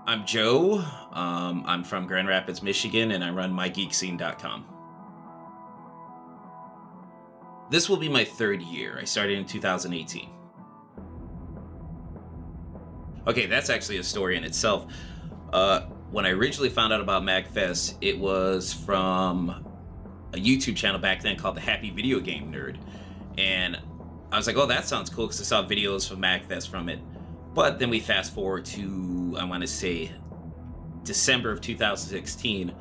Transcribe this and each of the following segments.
I'm Joe. I'm from Grand Rapids, Michigan, and I run mygeekscene.com. This will be my third year. I started in 2018. Okay, that's actually a story in itself. When I originally found out about Magfest, it was from a YouTube channel back then called The Happy Video Game Nerd. And I was like, oh, that sounds cool, because I saw videos from Magfest from it. But then we fast forward to, I want to say, December of 2016.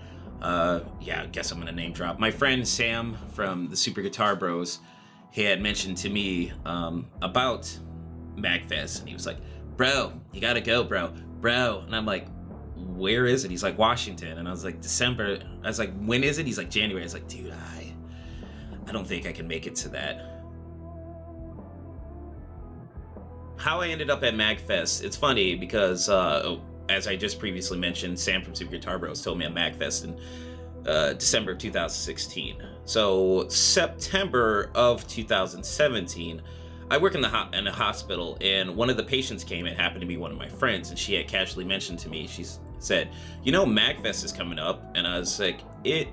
Yeah, I guess I'm going to name drop. My friend Sam from the Super Guitar Bros, he had mentioned to me about Magfest. And he was like, bro, you got to go, bro. And I'm like, where is it? He's like, Washington. And I was like, December. I was like, when is it? He's like, January. I was like, dude, I don't think I can make it to that. How I ended up at Magfest, it's funny because, as I just previously mentioned, Sam from Super Guitar Bros told me at Magfest in December of 2016. So September of 2017, I work in a hospital, and one of the patients came. It happened to be one of my friends, and she had casually mentioned to me, she said, you know, Magfest is coming up. And I was like, it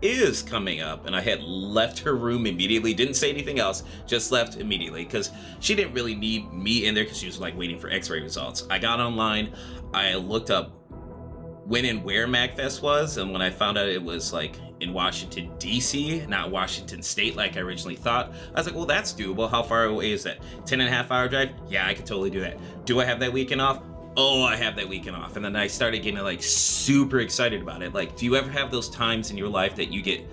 is coming up. And I had left her room immediately, didn't say anything else, just left immediately, because she didn't really need me in there, because she was like waiting for x-ray results. I got online, I looked up when and where Magfest was, and when I found out it was like in Washington, DC, not Washington State like I originally thought, I was like, well, that's doable. How far away is that? 10.5-hour drive? Yeah, I could totally do that. Do I have that weekend off? Oh, I have that weekend off. And then I started getting like super excited about it. Like, do you ever have those times in your life that you get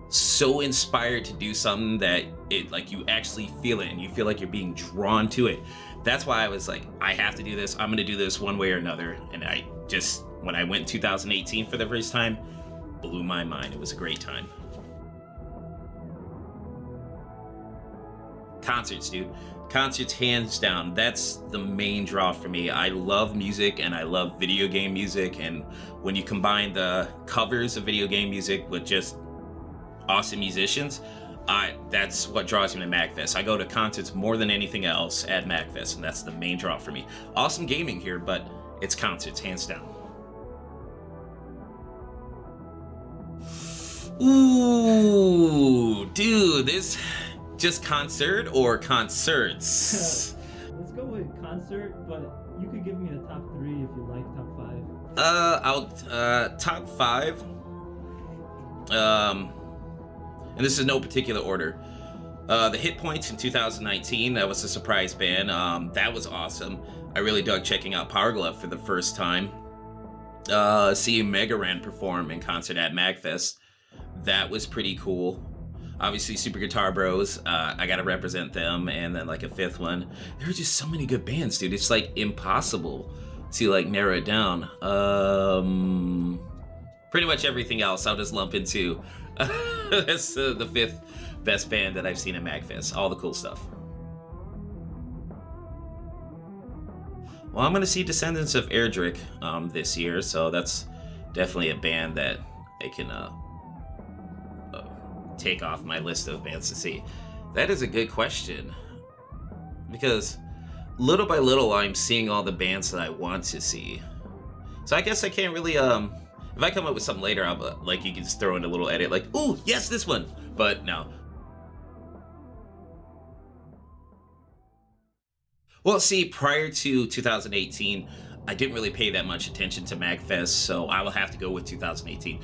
so inspired to do something that it, like, you actually feel it and you feel like you're being drawn to it? That's why I was like, I have to do this. I'm gonna do this one way or another. And I just, when I went in 2018 for the first time, blew my mind. It was a great time. Concerts, dude. Concerts, hands down. That's the main draw for me. I love music and I love video game music, and when you combine the covers of video game music with just awesome musicians, that's what draws me to Magfest. I go to concerts more than anything else at Magfest, and that's the main draw for me. Awesome gaming here, but it's concerts, hands down. Ooh, dude, this just concert or concerts? Let's go with concert, but you could give me a top 3 if you like, top 5. Top 5. And this is no particular order. The Hit Points in 2019, that was a surprise band. That was awesome. I really dug checking out Power Glove for the first time. Seeing Mega Ran perform in concert at Magfest, that was pretty cool. Obviously, Super Guitar Bros, I gotta represent them, and then like a 5th one. There were just so many good bands, dude. It's like impossible to like narrow it down. Pretty much everything else I'll just lump into. That's the 5th best band that I've seen at Magfest. All the cool stuff. Well, I'm gonna see Descendants of Erdrick this year, so that's definitely a band that I can take off my list of bands to see. That is a good question, because little by little I'm seeing all the bands that I want to see. So I guess I can't really if I come up with something later, I'll like, you can just throw in a little edit like, ooh, yes, this one. But no. Well, see, prior to 2018, I didn't really pay that much attention to Magfest, so I will have to go with 2018.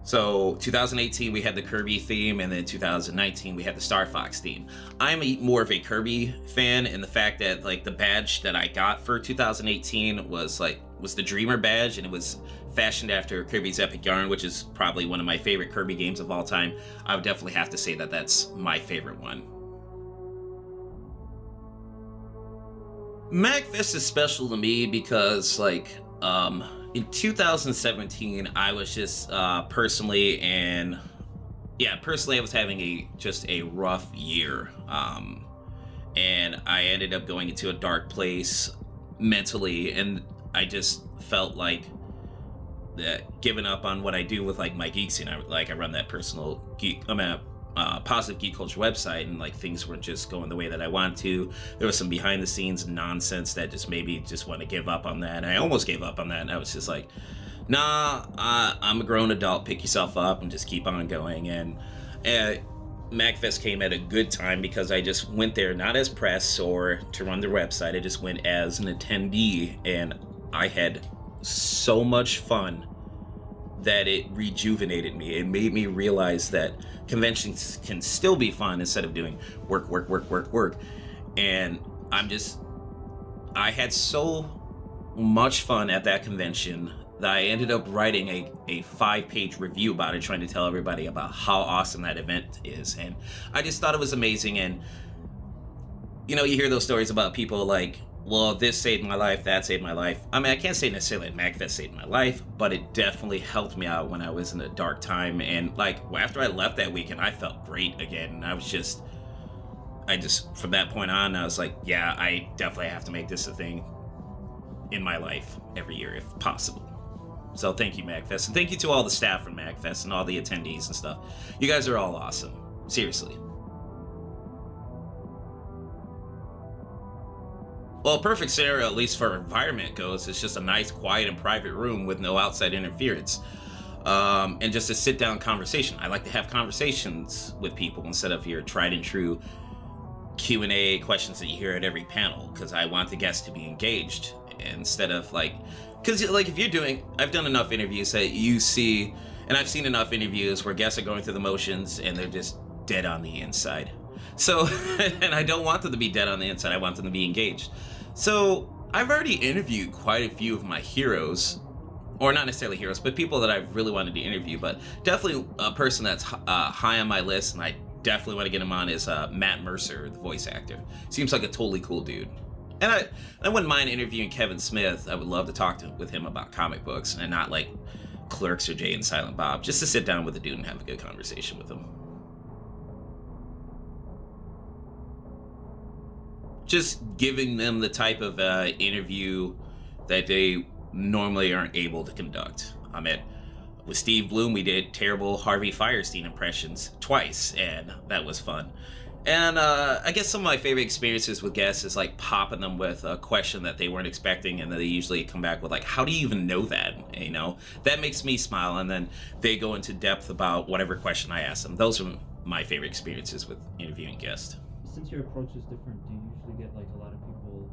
So 2018 we had the Kirby theme, and then 2019 we had the Star Fox theme. I'm more of a Kirby fan, and the fact that like the badge that I got for 2018 was the Dreamer badge, and it was fashioned after Kirby's Epic Yarn, which is probably one of my favorite Kirby games of all time. I would definitely have to say that that's my favorite one. Magfest is special to me because like in 2017, I was just personally I was having just a rough year, and I ended up going into a dark place mentally, and I just felt like that giving up on what I do with like my geek scene. I run that personal geek. I'm Positive Geek Culture website, and like things weren't just going the way that I wanted to. There was some behind the scenes nonsense that just made me just want to give up on that. And I almost gave up on that, and I was just like, nah, I'm a grown adult, pick yourself up and just keep on going. And Magfest came at a good time because I just went there not as press or to run their website. I just went as an attendee, and I had so much fun that it rejuvenated me. It made me realize that conventions can still be fun instead of doing work. And I had so much fun at that convention that I ended up writing a 5-page review about it, trying to tell everybody about how awesome that event is. And I just thought it was amazing. And you know, you hear those stories about people like, well, this saved my life, that saved my life. I mean, I can't say necessarily that Magfest saved my life, but it definitely helped me out when I was in a dark time. And like, after I left that weekend, I felt great again. And I just, from that point on, I was like, yeah, I definitely have to make this a thing in my life every year if possible. So thank you, Magfest. And thank you to all the staff from Magfest and all the attendees and stuff. You guys are all awesome. Seriously. Well, a perfect scenario, at least for environment goes, is just a nice, quiet, and private room with no outside interference. And just a sit-down conversation. I like to have conversations with people instead of your tried and true Q&A questions that you hear at every panel, because I want the guests to be engaged instead of like, because like if you're doing, I've done enough interviews that you see, and I've seen enough interviews where guests are going through the motions and they're just dead on the inside. So, and I don't want them to be dead on the inside, I want them to be engaged. So I've already interviewed quite a few of my heroes, or not necessarily heroes, but people that I really wanted to interview, but definitely a person that's high on my list, and I definitely want to get him on, is Matt Mercer, the voice actor. Seems like a totally cool dude. And I wouldn't mind interviewing Kevin Smith. I would love to talk with him about comic books, and not like Clerks or Jay and Silent Bob, just to sit down with a dude and have a good conversation with him. Just giving them the type of interview that they normally aren't able to conduct. I mean, with Steve Bloom, we did terrible Harvey Fierstein impressions twice, and that was fun. And I guess some of my favorite experiences with guests is like popping them with a question that they weren't expecting, and then they usually come back with like, how do you even know that? You know, that makes me smile, and then they go into depth about whatever question I ask them. Those are my favorite experiences with interviewing guests. Since your approach is different, do you usually get like a lot of people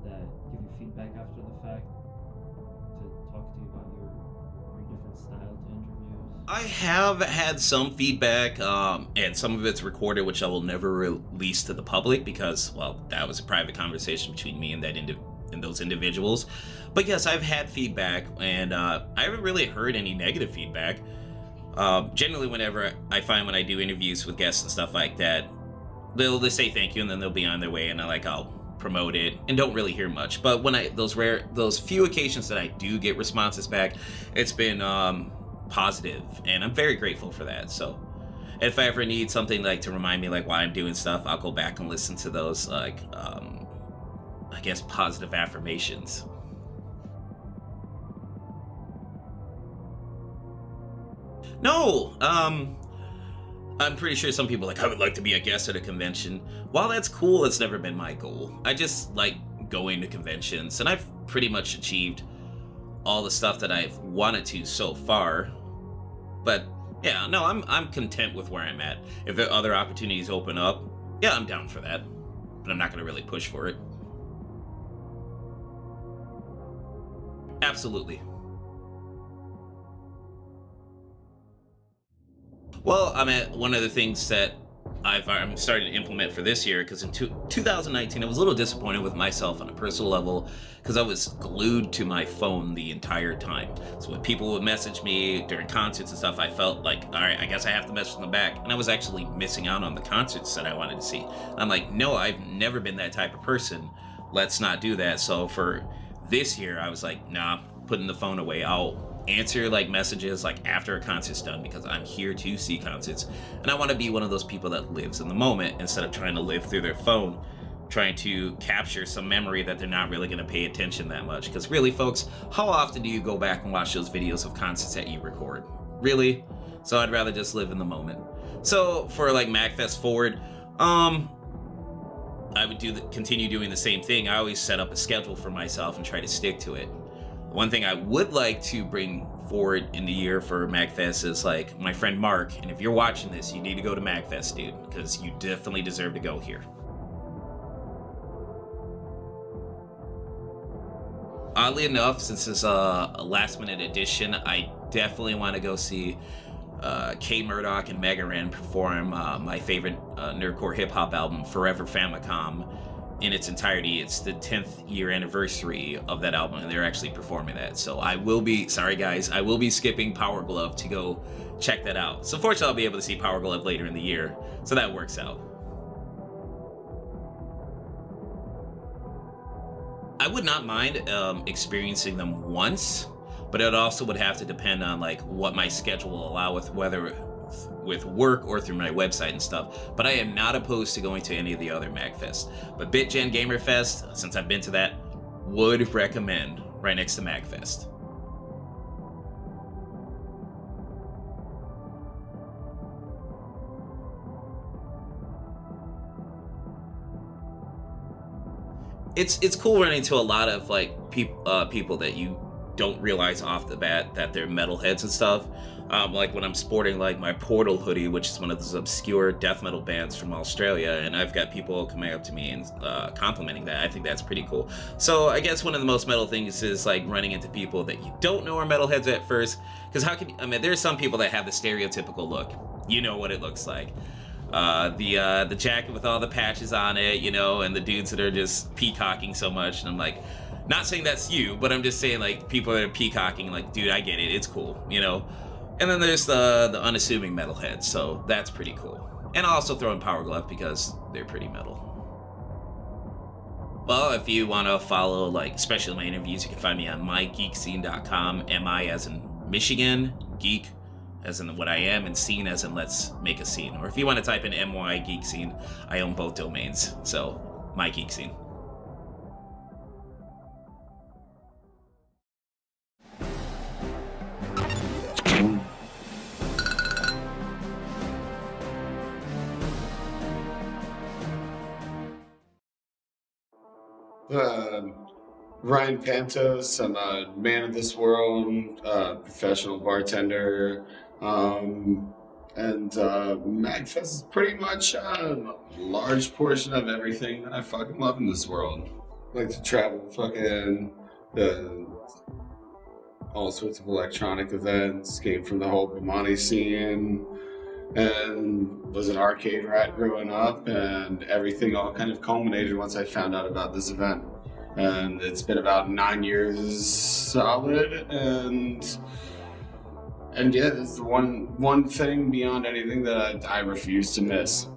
that give you feedback after the fact to talk to you about your different style to interviews? I have had some feedback, and some of it's recorded, which I will never release to the public because, well, that was a private conversation between me and those individuals. But yes, I've had feedback, and I haven't really heard any negative feedback. Generally, whenever I find when I do interviews with guests and stuff like that, they'll just say thank you, and then they'll be on their way, and I'll promote it, and don't really hear much. But when those few occasions that I do get responses back, it's been positive, and I'm very grateful for that. So if I ever need something like to remind me like why I'm doing stuff, I'll go back and listen to those like I guess positive affirmations. No, I'm pretty sure some people are like, I would like to be a guest at a convention. While that's cool, it's never been my goal. I just like going to conventions, and I've pretty much achieved all the stuff that I've wanted to so far. But yeah, no, I'm content with where I'm at. If there are other opportunities open up, yeah, I'm down for that. But I'm not going to really push for it. Absolutely. Well, I mean, one of the things that I'm starting to implement for this year, because in 2019 I was a little disappointed with myself on a personal level because I was glued to my phone the entire time. So when people would message me during concerts and stuff, I felt like, all right, I guess I have to message them back. And I was actually missing out on the concerts that I wanted to see. I'm like, no, I've never been that type of person. Let's not do that. So for this year, I was like, nah, putting the phone away. I'll answer like messages like after a concert's done, because I'm here to see concerts, and I want to be one of those people that lives in the moment instead of trying to live through their phone, trying to capture some memory that they're not really going to pay attention that much. Because really, folks, how often do you go back and watch those videos of concerts that you record? Really? So I'd rather just live in the moment. So for like Magfest forward, I would continue doing the same thing. I always set up a schedule for myself and try to stick to it. One thing I would like to bring forward in the year for Magfest is like my friend Mark, and if you're watching this, you need to go to Magfest, dude, because you definitely deserve to go here. Oddly enough, since it's a last-minute edition, I definitely want to go see K Murdoch and Mega Ran perform my favorite nerdcore hip-hop album, Forever Famicom, in its entirety. It's the 10th year anniversary of that album, and they're actually performing that. So I will be, sorry guys, I will be skipping Power Glove to go check that out. So fortunately, I'll be able to see Power Glove later in the year, so that works out. I would not mind experiencing them once, but it also would have to depend on like what my schedule will allow, with whether with work or through my website and stuff. But I am not opposed to going to any of the other Magfest. But BitGen Gamerfest, since I've been to that, would recommend, right next to Magfest. It's cool running into a lot of like people that you don't realize off the bat that they're metalheads and stuff. Like when I'm sporting like my Portal hoodie, which is one of those obscure death metal bands from Australia, and I've got people coming up to me and complimenting that. I think that's pretty cool. So I guess one of the most metal things is like running into people that you don't know are metalheads at first, because how can you, I mean, there's some people that have the stereotypical look. You know what it looks like. The jacket with all the patches on it, you know, and the dudes that are just peacocking so much, and I'm like, not saying that's you, but I'm just saying like people that are peacocking, like, dude, I get it, it's cool, you know. And then there's the unassuming metalheads, so that's pretty cool. And I'll also throw in Power Glove because they're pretty metal. Well, if you want to follow like especially my interviews, you can find me on mygeekscene.com. MI as in Michigan, geek as in what I am, and scene as in let's make a scene. Or if you want to type in MY Geek Scene, I own both domains. So, My Geek Scene. Ryan Pantos, I'm a man of this world, professional bartender, and Magfest is pretty much a large portion of everything that I fucking love in this world. I like to travel fucking all sorts of electronic events, came from the whole Bomani scene, and was an arcade rat growing up, and everything all kind of culminated once I found out about this event. And it's been about 9 years solid, and yeah, this is the one thing beyond anything that I refuse to miss.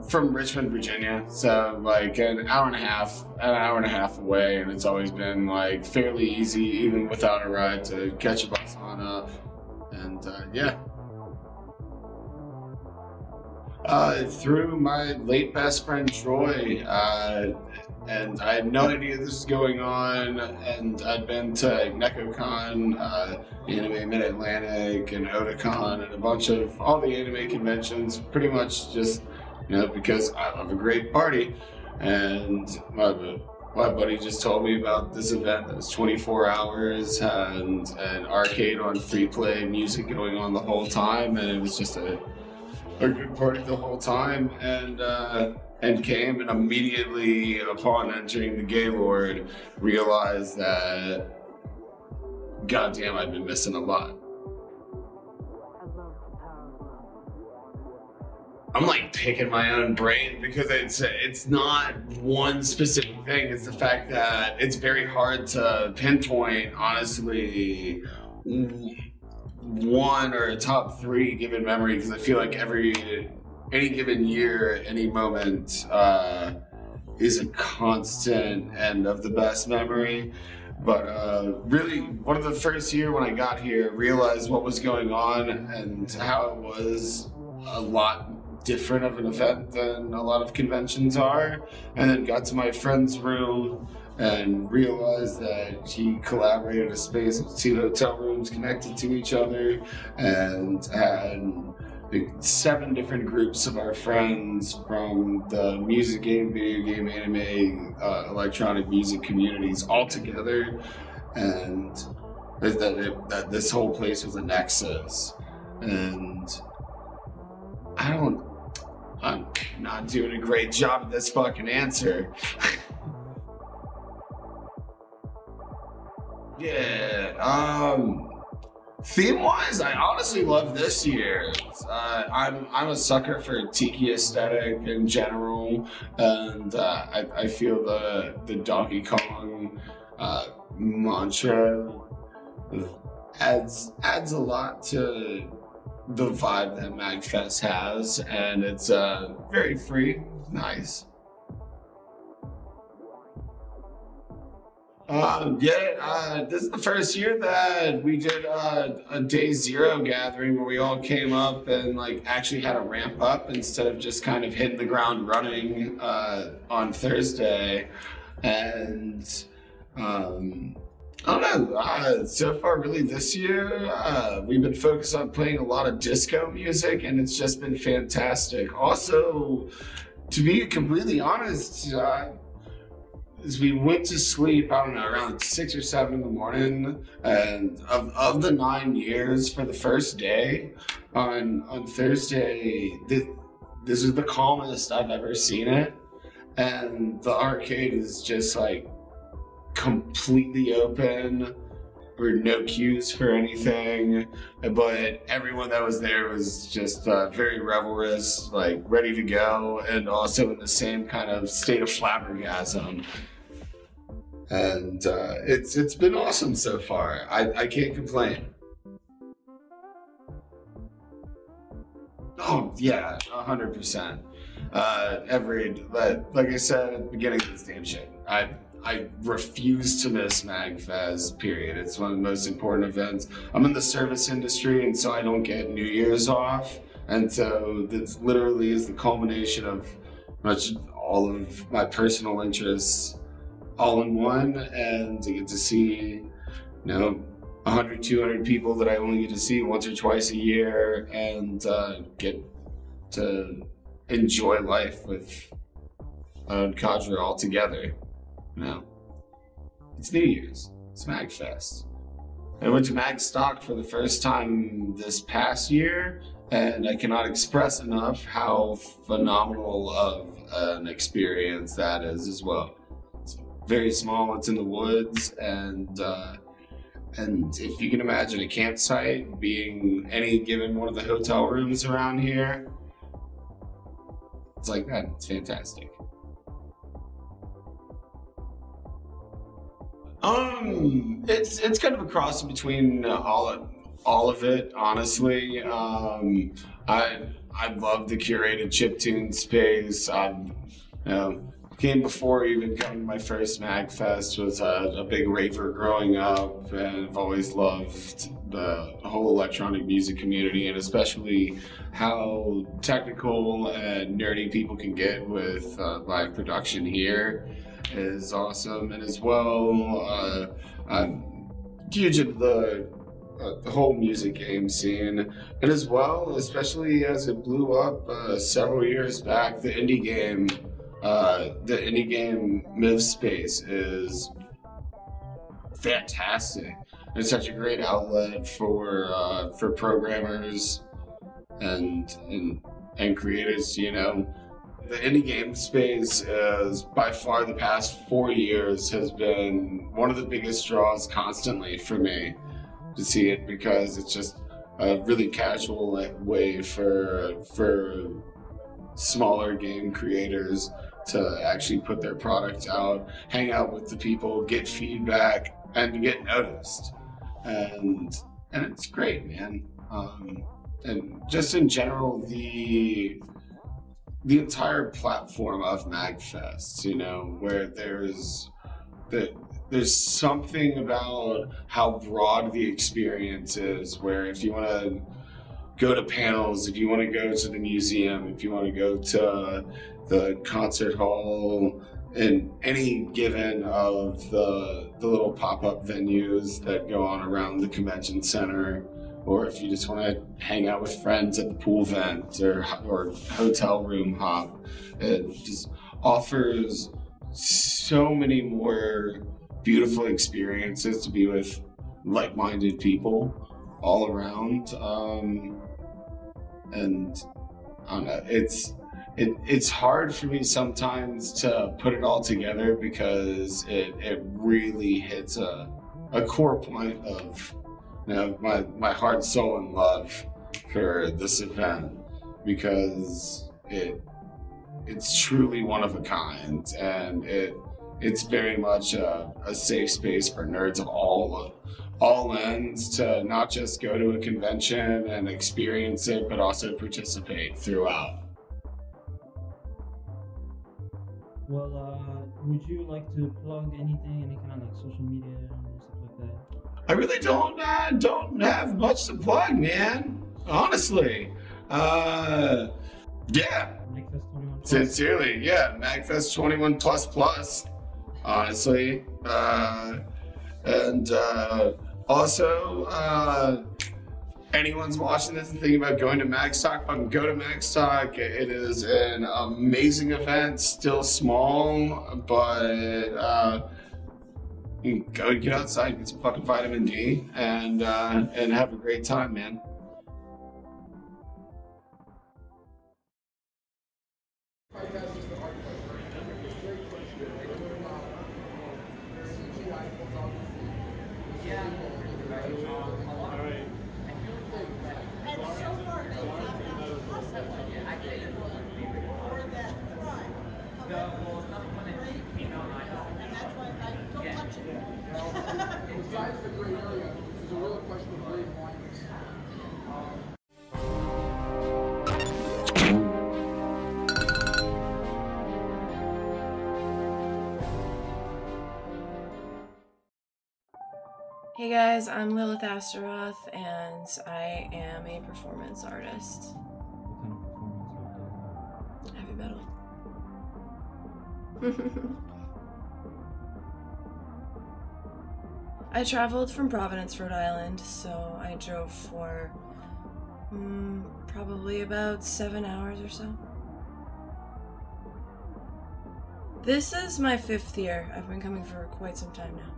From Richmond, Virginia, so like an hour and a half away, and it's always been like fairly easy, even without a ride, to catch a bus on up, and yeah. Through my late best friend Troy, and I had no idea this was going on, and I'd been to NecoCon, Anime Mid-Atlantic, and Otakon, and a bunch of all the anime conventions, pretty much just, you know, because I love a great party, and my buddy just told me about this event that was 24 hours, and an arcade on free play, music going on the whole time, and it was just a good party the whole time, and came, and immediately upon entering the Gaylord realized that goddamn, I've been missing a lot. I'm like picking my own brain because it's not one specific thing. It's the fact that it's very hard to pinpoint, honestly, one or a top three given memory, because I feel like any given year, any moment is a constant and of the best memory. But really, one of the first year when I got here, realized what was going on and how it was a lot different of an event than a lot of conventions are, and then got to my friend's room and realized that he collaborated a space with 2 hotel rooms connected to each other, and had like 7 different groups of our friends from the music game, video game, anime, electronic music communities all together, and that this whole place was a nexus. And I'm not doing a great job at this fucking answer. Yeah, theme-wise, I honestly love this year. I'm a sucker for tiki aesthetic in general, and I feel the Donkey Kong mantra adds a lot to the vibe that Magfest has, and it's very free, nice. This is the first year that we did a day 0 gathering where we all came up and like actually had a ramp up instead of just kind of hitting the ground running on Thursday. And I don't know, so far really this year, we've been focused on playing a lot of disco music, and it's just been fantastic. Also, to be completely honest, as we went to sleep, I don't know, around 6 or 7 in the morning, and of the 9 years for the first day, on Thursday, this is the calmest I've ever seen it, and the arcade is just like completely open, or no queues for anything, but everyone that was there was just very revelrous, like ready to go, and also in the same kind of state of flabbergasm. And it's been awesome so far. I can't complain. Oh yeah, 100%. Like I said at the beginning of this damn shit, I refuse to miss Magfest, period. It's one of the most important events. I'm in the service industry, and so I don't get New Year's off. And so this literally is the culmination of much all of my personal interests all in one, and to get to see, 100, 200 people that I only get to see once or twice a year, and get to enjoy life with cadre all together. It's New Year's. It's Magfest. I went to Magstock for the first time this past year, and I cannot express enough how phenomenal of an experience that is as well. It's very small. It's in the woods, and if you can imagine a campsite being any given one of the hotel rooms around here, it's like that. It's fantastic. It's kind of a cross between all of it, honestly. I love the curated chiptune space. Came before even coming to my first Magfest, was a big raver growing up, and I've always loved the whole electronic music community, and especially how technical and nerdy people can get with live production here is awesome. And as well, I'm huge into the whole music game scene, and as well, especially as it blew up several years back, the indie game MIV space is fantastic. It's such a great outlet for programmers and creators. The indie game space is by far the past 4 years has been one of the biggest draws constantly for me to see it, because it's just a really casual way for smaller game creators to actually put their product out, hang out with the people, get feedback, and to get noticed. And it's great, man. And just in general, the entire platform of Magfest, where there's something about how broad the experience is, where if you want to go to panels, if you want to go to the museum, if you want to go to the concert hall, in any given of the little pop-up venues that go on around the convention center, or if you just want to hang out with friends at the pool vent or hotel room hop, it just offers so many more beautiful experiences to be with like-minded people all around. And I don't know, it's hard for me sometimes to put it all together because it really hits a core point of, you know, my heart, soul, and love for this event, because it's truly one of a kind, and it's very much a safe space for nerds of all ends to not just go to a convention and experience it, but also participate throughout. Well, would you like to plug anything, any kind of like social media or stuff like that? I really don't have much to plug, man. Honestly, yeah. Magfest 21 plus. Sincerely, yeah. Magfest 21 plus. Honestly, and also, anyone's watching this and thinking about going to Magstock, fucking go to Magstock. It is an amazing event, still small, but you can go get outside, get some fucking vitamin D, and have a great time, man. Hey guys, I'm Lilith Astaroth, and I am a performance artist. What kind of performance Heavy metal. I traveled from Providence, Rhode Island, so I drove for probably about 7 hours or so. This is my 5th year. I've been coming for quite some time now.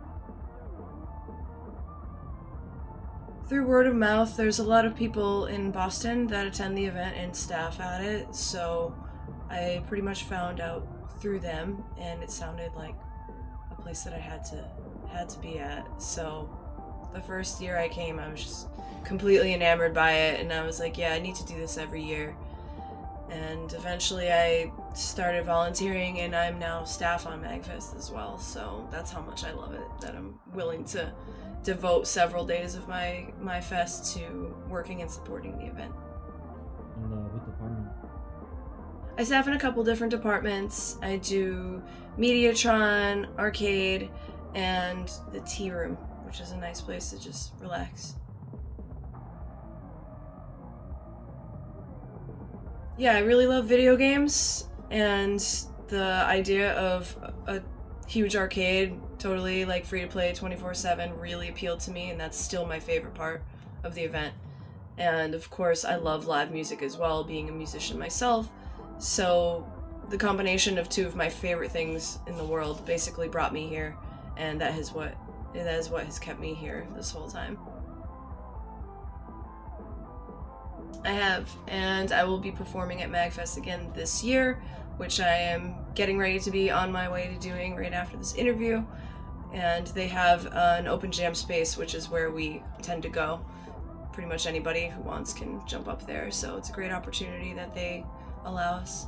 Through word of mouth, there's a lot of people in Boston that attend the event and staff at it, so I pretty much found out through them, and it sounded like a place that I had to be at. So the first year I came, I was just completely enamored by it, and I was like, yeah, I need to do this every year. And eventually I started volunteering, and I'm now staff on Magfest as well, so that's how much I love it, that I'm willing to devote several days of my fest to working and supporting the event. And what department? I staff in a couple different departments. I do Mediatron, Arcade, and the Tea Room, which is a nice place to just relax. Yeah, I really love video games, and the idea of a huge arcade, totally like free to play 24/7, really appealed to me, and that's still my favorite part of the event. And of course I love live music as well, being a musician myself, so the combination of two of my favorite things in the world basically brought me here, and that is what has kept me here this whole time. I have, and I will be performing at Magfest again this year, which I am getting ready to be on my way to doing right after this interview. And they have an open jam space, which is where we tend to go. Pretty much anybody who wants can jump up there, so it's a great opportunity that they allow us.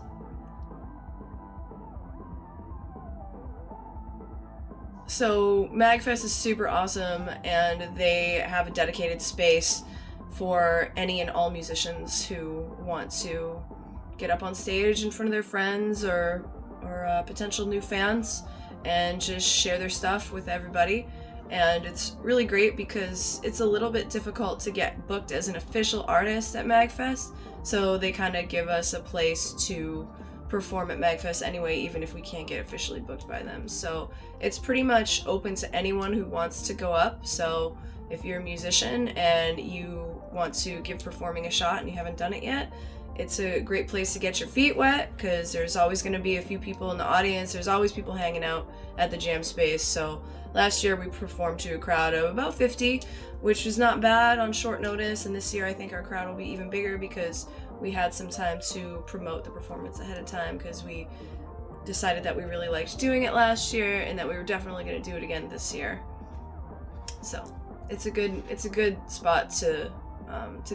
So Magfest is super awesome, and they have a dedicated space for any and all musicians who want to get up on stage in front of their friends or potential new fans and just share their stuff with everybody. And it's really great because it's a little bit difficult to get booked as an official artist at Magfest, so they kind of give us a place to perform at Magfest anyway, even if we can't get officially booked by them. So it's pretty much open to anyone who wants to go up. So if you're a musician and you want to give performing a shot and you haven't done it yet, it's a great place to get your feet wet, because there's always going to be a few people in the audience. There's always people hanging out at the jam space. So last year we performed to a crowd of about 50, which was not bad on short notice. And this year I think our crowd will be even bigger, because we had some time to promote the performance ahead of time, because we decided that we really liked doing it last year and that we were definitely going to do it again this year. So it's a good spot to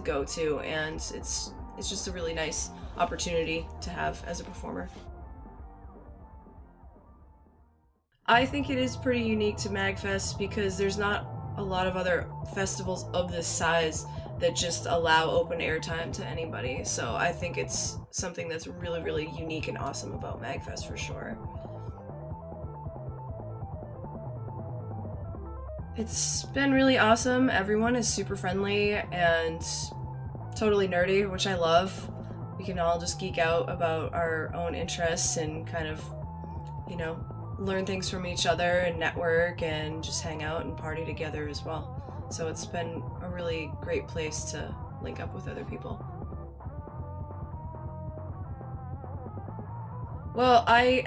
go to, and it's just a really nice opportunity to have as a performer. I think it is pretty unique to Magfest, because there's not a lot of other festivals of this size that just allow open air time to anybody. So I think it's something that's really, really unique and awesome about Magfest for sure. It's been really awesome. Everyone is super friendly and totally nerdy, which I love. We can all just geek out about our own interests and kind of, you know, learn things from each other and network and just hang out and party together as well. So it's been a really great place to link up with other people. Well, I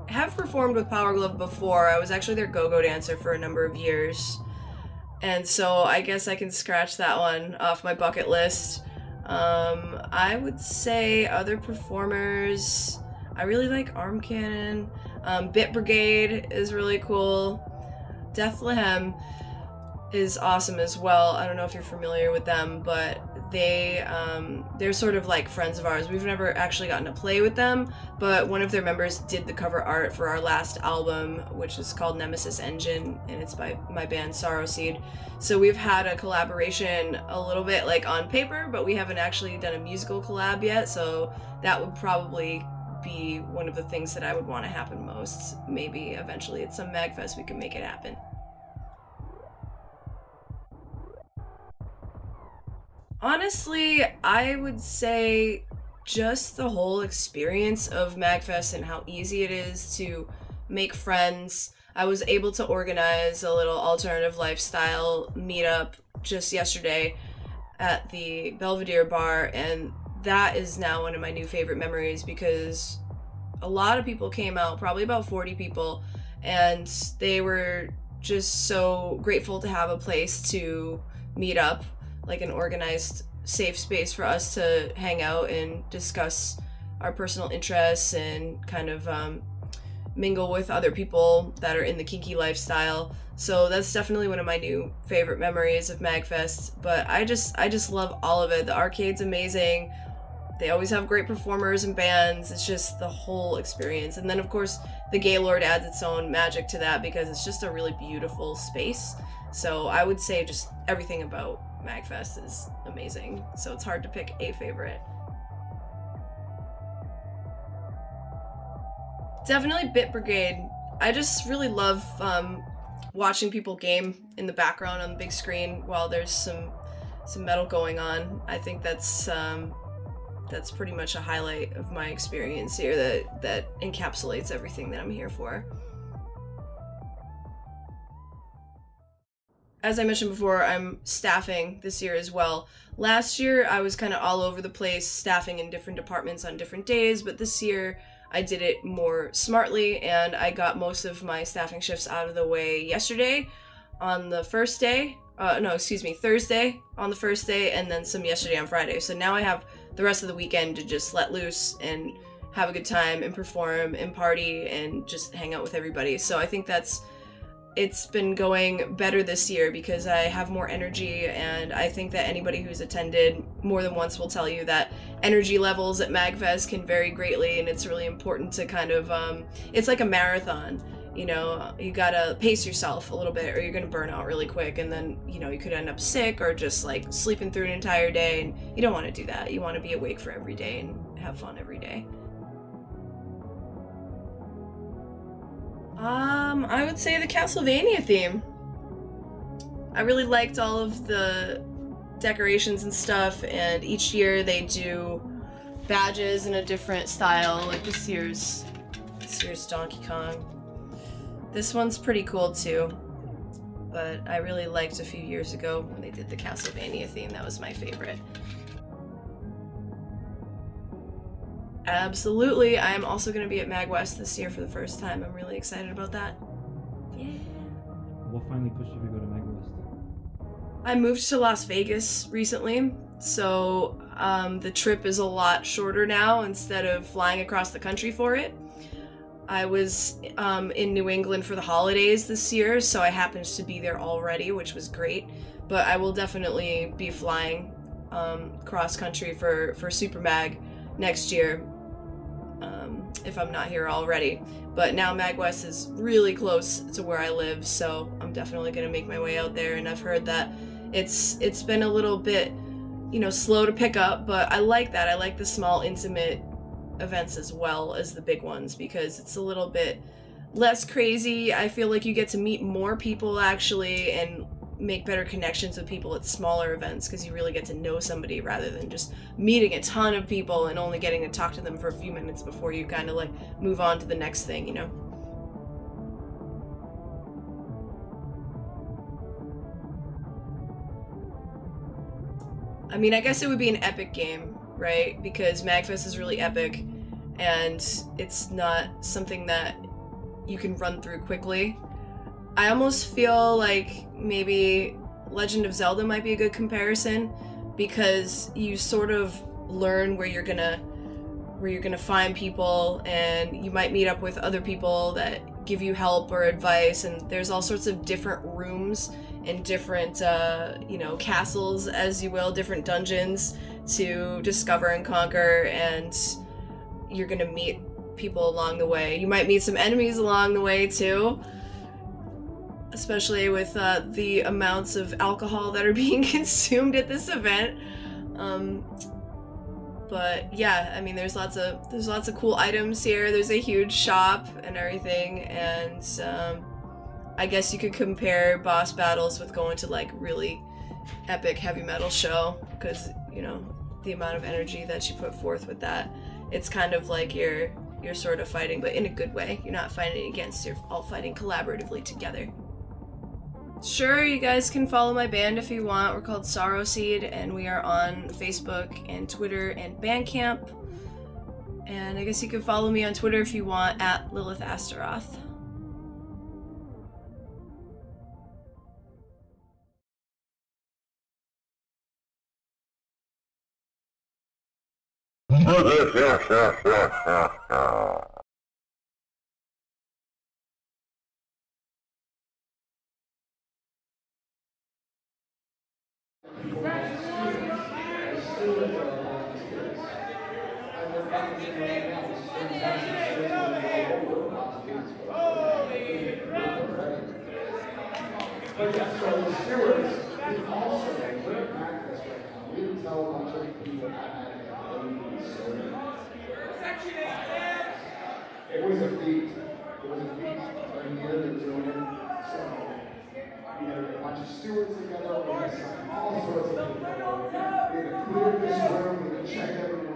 have performed with Power Glove before. I was actually their go-go dancer for a number of years. And so I guess I can scratch that one off my bucket list. I would say other performers, I really like Arm Cannon. Bit Brigade is really cool. Bethlehem is awesome as well. I don't know if you're familiar with them, but they're sort of like friends of ours. We've never actually gotten to play with them, but one of their members did the cover art for our last album, which is called Nemesis Engine, and it's by my band Sorrow Seed. So we've had a collaboration a little bit like on paper, but we haven't actually done a musical collab yet, so that would probably be one of the things that I would want to happen most. Maybe eventually at some Magfest we can make it happen. Honestly, I would say just the whole experience of Magfest and how easy it is to make friends. I was able to organize a little alternative lifestyle meetup just yesterday at the Belvedere Bar, and that is now one of my new favorite memories, because a lot of people came out, probably about 40 people, and they were just so grateful to have a place to meet up, like an organized safe space for us to hang out and discuss our personal interests and kind of mingle with other people that are in the kinky lifestyle. So that's definitely one of my new favorite memories of Magfest. But I just love all of it. The arcade's amazing. They always have great performers and bands. It's just the whole experience. And then of course the Gaylord adds its own magic to that, because it's just a really beautiful space. So I would say just everything about Magfest is amazing. So it's hard to pick a favorite. Definitely Bit Brigade. I just really love watching people game in the background on the big screen while there's some metal going on. I think that's pretty much a highlight of my experience here that encapsulates everything that I'm here for. As I mentioned before, I'm staffing this year as well. Last year, I was kind of all over the place, staffing in different departments on different days, but this year, I did it more smartly, and I got most of my staffing shifts out of the way yesterday on the first day. Thursday on the first day, and then some yesterday on Friday. So now I have the rest of the weekend to just let loose and have a good time and perform and party and just hang out with everybody. So I think it's been going better this year because I have more energy, and I think that anybody who's attended more than once will tell you that energy levels at Magfest can vary greatly, and it's really important to kind of, it's like a marathon, you know, you gotta pace yourself a little bit or you're gonna burn out really quick, and then, you know, you could end up sick or just like sleeping through an entire day, and you don't want to do that. You want to be awake for every day and have fun every day. I would say the Castlevania theme. I really liked all of the decorations and stuff, and each year they do badges in a different style, like this year's Donkey Kong. This one's pretty cool too, but I really liked a few years ago when they did the Castlevania theme. That was my favorite. Absolutely, I am also going to be at Magfest this year for the first time. I'm really excited about that. Yeah. What finally pushed you to go to Magfest? I moved to Las Vegas recently, so the trip is a lot shorter now instead of flying across the country for it. I was in New England for the holidays this year, so I happened to be there already, which was great. But I will definitely be flying cross country for Super Mag next year, if I'm not here already. But now Magfest is really close to where I live, so I'm definitely gonna make my way out there. And I've heard that it's been a little bit, you know, slow to pick up, but I like that. I like the small, intimate events as well as the big ones because it's a little bit less crazy. I feel like you get to meet more people actually and make better connections with people at smaller events because you really get to know somebody rather than just meeting a ton of people and only getting to talk to them for a few minutes before you kind of like move on to the next thing, you know? I mean, I guess it would be an epic game, right? Because Magfest is really epic and it's not something that you can run through quickly. I almost feel like maybe Legend of Zelda might be a good comparison because you sort of learn where you're gonna find people and you might meet up with other people that give you help or advice, and there's all sorts of different rooms and different you know, castles, as you will, different dungeons to discover and conquer, and you're gonna meet people along the way. You might meet some enemies along the way too, especially with the amounts of alcohol that are being consumed at this event. But yeah, I mean, there's lots of cool items here. There's a huge shop and everything, and I guess you could compare boss battles with going to like really epic heavy metal show, because you know the amount of energy that you put forth with that. It's kind of like you're sort of fighting, but in a good way. You're not fighting against, you're all fighting collaboratively together. Sure, you guys can follow my band if you want. We're called Sorrow Seed, and we are on Facebook and Twitter and Bandcamp. And I guess you can follow me on Twitter if you want, at Lilith Astaroth. But yeah, so the stewards is also, we're at Magfest right now. We didn't tell a bunch of people at Attendees, so it was a feat. It was a feat. Right here, they're doing it. So we had a bunch of stewards together. We had all sorts of people. We had to clear this room. We had to check everyone